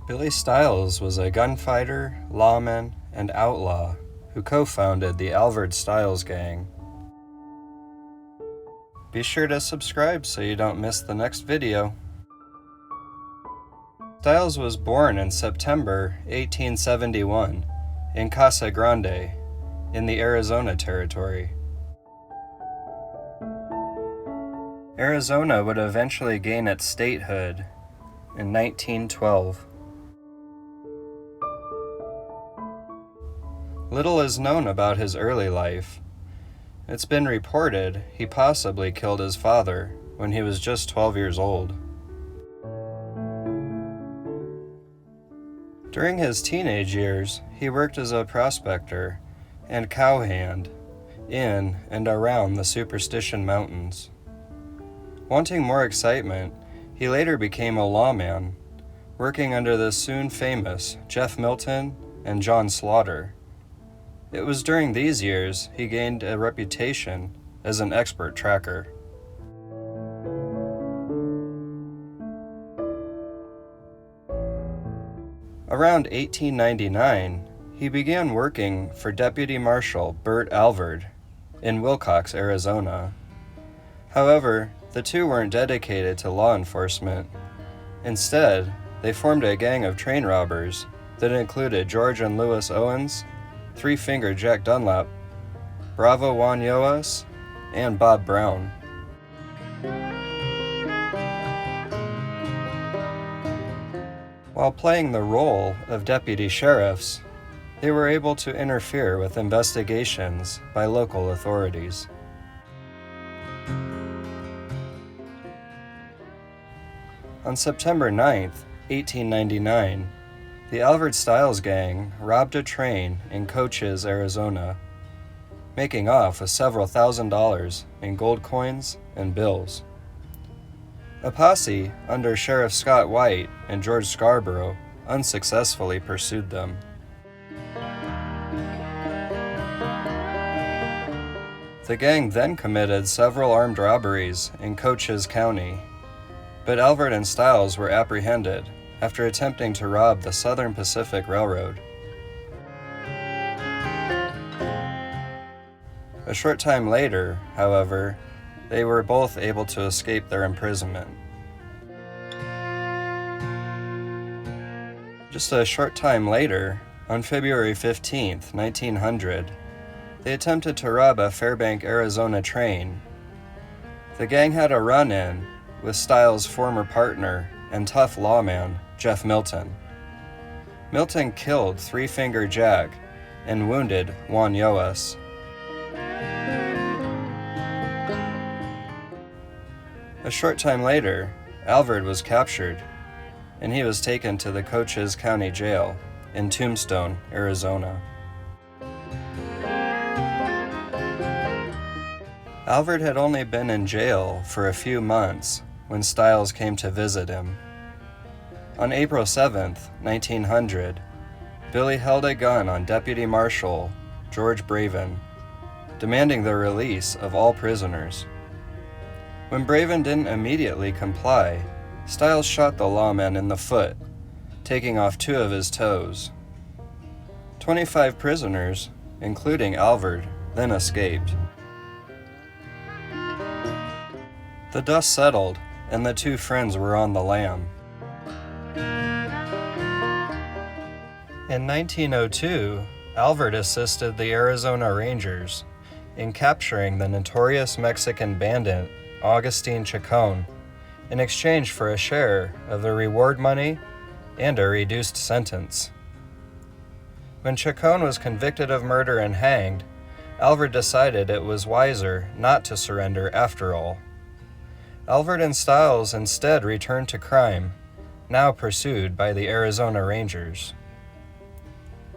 Billy Stiles was a gunfighter, lawman, and outlaw who co-founded the Alvord Stiles gang. Be sure to subscribe so you don't miss the next video. Stiles was born in September 1871 in Casa Grande, in the Arizona Territory. Arizona would eventually gain its statehood in 1912. Little is known about his early life. It's been reported he possibly killed his father when he was just 12 years old. During his teenage years, he worked as a prospector and cowhand in and around the Superstition Mountains. Wanting more excitement, he later became a lawman, working under the soon famous Jeff Milton and John Slaughter. It was during these years he gained a reputation as an expert tracker. Around 1899, he began working for Deputy Marshal Burt Alvord in Willcox, Arizona. However, the two weren't dedicated to law enforcement. Instead, they formed a gang of train robbers that included George and Lewis Owens, Three-Finger Jack Dunlap, Bravo Juan Yoas, and Bob Brown. While playing the role of deputy sheriffs, they were able to interfere with investigations by local authorities. On September 9, 1899, the Alvord Stiles gang robbed a train in Cochise, Arizona, making off with several $1,000s in gold coins and bills. A posse under Sheriff Scott White and George Scarborough unsuccessfully pursued them. The gang then committed several armed robberies in Cochise County, but Alvord and Stiles were apprehended after attempting to rob the Southern Pacific Railroad. A short time later, however, they were both able to escape their imprisonment. Just a short time later, on February 15, 1900, they attempted to rob a Fairbank, Arizona train. The gang had a run-in with Stiles' former partner and tough lawman, Jeff Milton. Milton killed Three-Finger Jack and wounded Juan Yoas. A short time later, Alvord was captured, and he was taken to the Cochise County Jail in Tombstone, Arizona. Alvord had only been in jail for a few months when Stiles came to visit him. On April 7, 1900, Billy held a gun on Deputy Marshal George Braven, demanding the release of all prisoners. When Braven didn't immediately comply, Stiles shot the lawman in the foot, taking off 2 of his toes. 25 prisoners, including Alvord, then escaped. The dust settled, and the 2 friends were on the lam. In 1902, Alvord assisted the Arizona Rangers in capturing the notorious Mexican bandit Agustin Chacon in exchange for a share of the reward money and a reduced sentence. When Chacon was convicted of murder and hanged, Alvord decided it was wiser not to surrender after all. Alvord and Stiles instead returned to crime, now pursued by the Arizona Rangers.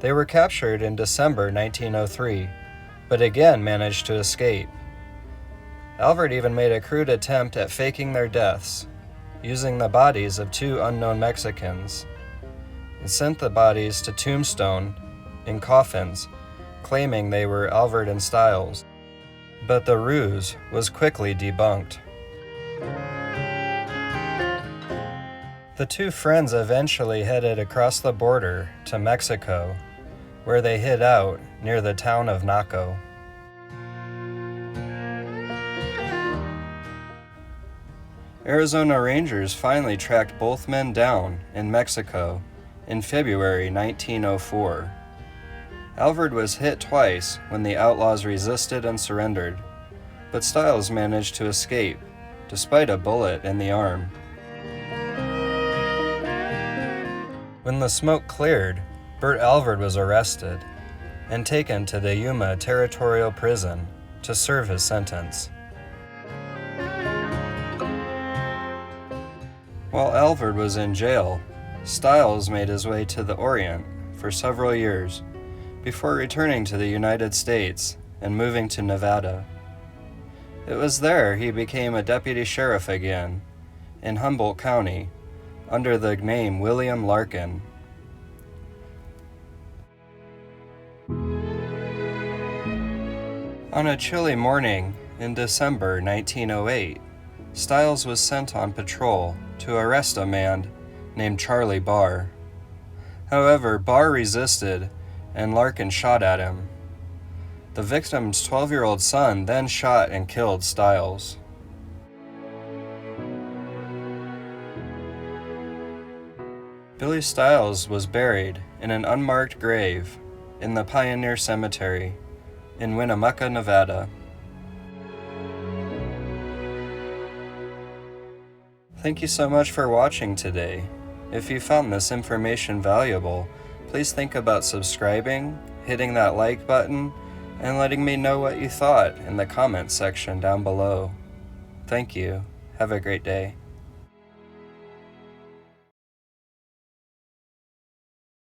They were captured in December 1903, but again managed to escape. Alvord even made a crude attempt at faking their deaths, using the bodies of 2 unknown Mexicans. He sent the bodies to Tombstone in coffins, claiming they were Alvord and Stiles, but the ruse was quickly debunked. The two friends eventually headed across the border to Mexico, where they hid out near the town of Naco. Arizona Rangers finally tracked both men down in Mexico in February 1904. Alvord was hit twice when the Outlaws resisted and surrendered, but Stiles managed to escape, despite a bullet in the arm. When the smoke cleared, Burt Alvord was arrested and taken to the Yuma Territorial Prison to serve his sentence. While Alvord was in jail, Stiles made his way to the Orient for several years before returning to the United States and moving to Nevada. It was there he became a deputy sheriff again in Humboldt County under the name William Larkin. On a chilly morning in December 1908, Stiles was sent on patrol to arrest a man named Charlie Barr. However, Barr resisted and Larkin shot at him. The victim's 12-year-old son then shot and killed Stiles. Billy Stiles was buried in an unmarked grave in the Pioneer Cemetery in Winnemucca, Nevada. Thank you so much for watching today. If you found this information valuable, please think about subscribing, hitting that like button, and letting me know what you thought in the comments section down below. Thank you. Have a great day.